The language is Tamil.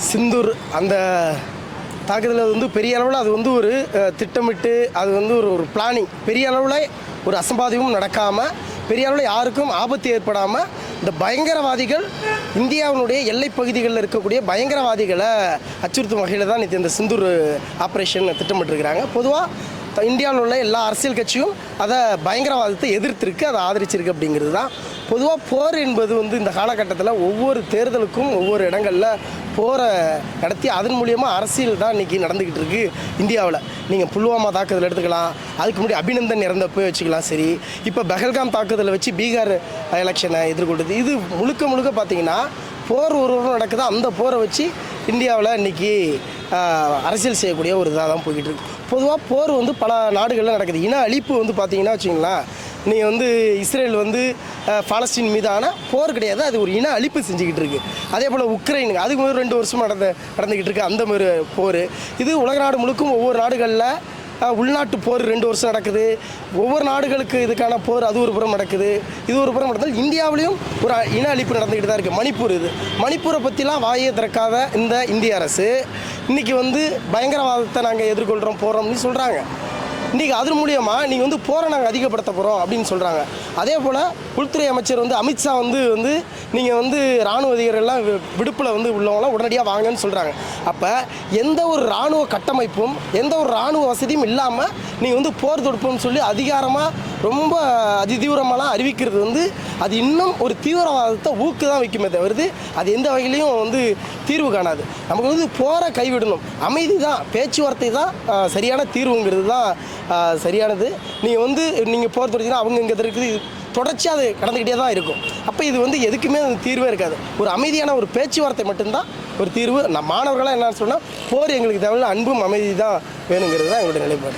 சிந்தூர் அந்த தாக்குதல் வந்து பெரிய அளவில் அது வந்து ஒரு திட்டமிட்டு அது வந்து ஒரு பிளானிங் பெரிய அளவில் ஒரு அசம்பாவிதமும் நடக்காமல் பெரிய அளவில் யாருக்கும் ஆபத்து ஏற்படாமல் இந்த பயங்கரவாதிகள் இந்தியாவினுடைய எல்லைப் பகுதிகளில் இருக்கக்கூடிய பயங்கரவாதிகளை அச்சுறுத்தும் வகையில் தான் இந்த சிந்தூர் ஆப்ரேஷன் திட்டமிட்டுருக்கிறாங்க. பொதுவாக இந்தியாவில் உள்ள எல்லா அரசியல் கட்சியும் அதை பயங்கரவாதத்தை எதிர்த்திருக்கு, அதை ஆதரிச்சிருக்கு அப்படிங்கிறது தான். பொதுவாக போர் என்பது வந்து இந்த காலகட்டத்தில் ஒவ்வொரு தேர்தலுக்கும் ஒவ்வொரு இடங்களில் போரை நடத்தி அதன் மூலியமாக அரசியல் தான் இன்றைக்கி நடந்துக்கிட்டு இருக்குது இந்தியாவில். நீங்கள் புல்வாமா தாக்குதல் எடுத்துக்கலாம், அதுக்கு முன்னாடி அபிநந்தன் இறந்தப்போ வச்சுக்கலாம். சரி, இப்போ பெஹல்காம் தாக்குதலை வச்சு பீகார் எலெக்ஷனை எதிர்கொண்டது. இது முழுக்க முழுக்க பார்த்திங்கன்னா போர் ஒரு நடக்குது. அந்த போரை வச்சு இந்தியாவில் இன்றைக்கி அரசியல் செய்யக்கூடிய ஒரு இதாக தான் போய்கிட்டு இருக்கு. பொதுவாக போர் வந்து பல நாடுகளில் நடக்குது. இன அழிப்பு வந்து பார்த்திங்கன்னா வச்சுங்களேன், நீங்கள் வந்து இஸ்ரேல் வந்து பாலஸ்தீன் மீதான போர் கிடையாது, அது ஒரு இன அழிப்பு செஞ்சுக்கிட்டு இருக்குது. அதே போல் உக்ரைனுக்கு அதுக்கு முதல் 2 வருஷமாக நடந்துக்கிட்டு இருக்குது அந்த மாதிரி போர். இது உலக நாடு முழுக்கும் ஒவ்வொரு நாடுகளில் உள்நாட்டு போர் 2 வருஷம் நடக்குது. ஒவ்வொரு நாடுகளுக்கு இதுக்கான போர் அது ஒரு புறம் நடக்குது, இது ஒரு புறம் நடந்தால் இந்தியாவிலையும் ஒரு இன அழிப்பு நடந்துக்கிட்டு தான் இருக்குது. மணிப்பூர், இது மணிப்பூரை பற்றிலாம் வாயே திறக்காத இந்த இந்திய அரசு இன்றைக்கி வந்து பயங்கரவாதத்தை நாங்கள் எதிர்கொள்கிறோம் போகிறோம்னு சொல்கிறாங்க. இன்றைக்கி அதன் மூலியமாக நீங்கள் வந்து போரை நாங்கள் அதிகப்படுத்த போகிறோம் அப்படின்னு சொல்கிறாங்க. அதே போல் உள்துறை அமைச்சர் வந்து அமித்ஷா வந்து நீங்கள் வந்து இராணுவ அதிகாரிகள்லாம் விடுப்பில் வந்து உள்ளவங்களாம் உடனடியாக வாங்கன்னு சொல்கிறாங்க. அப்போ எந்த ஒரு இராணுவ கட்டமைப்பும் எந்த ஒரு இராணுவ வசதியும் இல்லாமல் நீங்கள் வந்து போர் தொடுப்போம்னு சொல்லி அதிகாரமாக ரொம்ப அதிதீவிரமாலாம் அறிவிக்கிறது வந்து அது இன்னும் ஒரு தீவிரவாதத்தை ஊக்கு தான் வைக்குமே தவிர்த்து அது எந்த வகையிலையும் வந்து தீர்வு காணாது. நமக்கு வந்து போரை கைவிடணும், அமைதி தான், பேச்சுவார்த்தை தான் சரியான தீர்வுங்கிறது தான் சரியானது. நீங்கள் போர் தொடுத்தீங்கன்னா அவங்க இங்கே இருக்குது, தொடர்ச்சியாக அது கடந்துக்கிட்டே தான் இருக்கும். அப்போ இது வந்து எதுக்குமே அது தீர்வே இருக்காது. ஒரு அமைதியான ஒரு பேச்சுவார்த்தை மட்டும்தான் ஒரு தீர்வு. மாணவர்களாக என்ன சொன்னால் போர் எங்களுக்கு தேவையில்லை, அன்பும் அமைதி தான் வேணுங்கிறது தான் எங்களுடைய நிலைப்பாடு.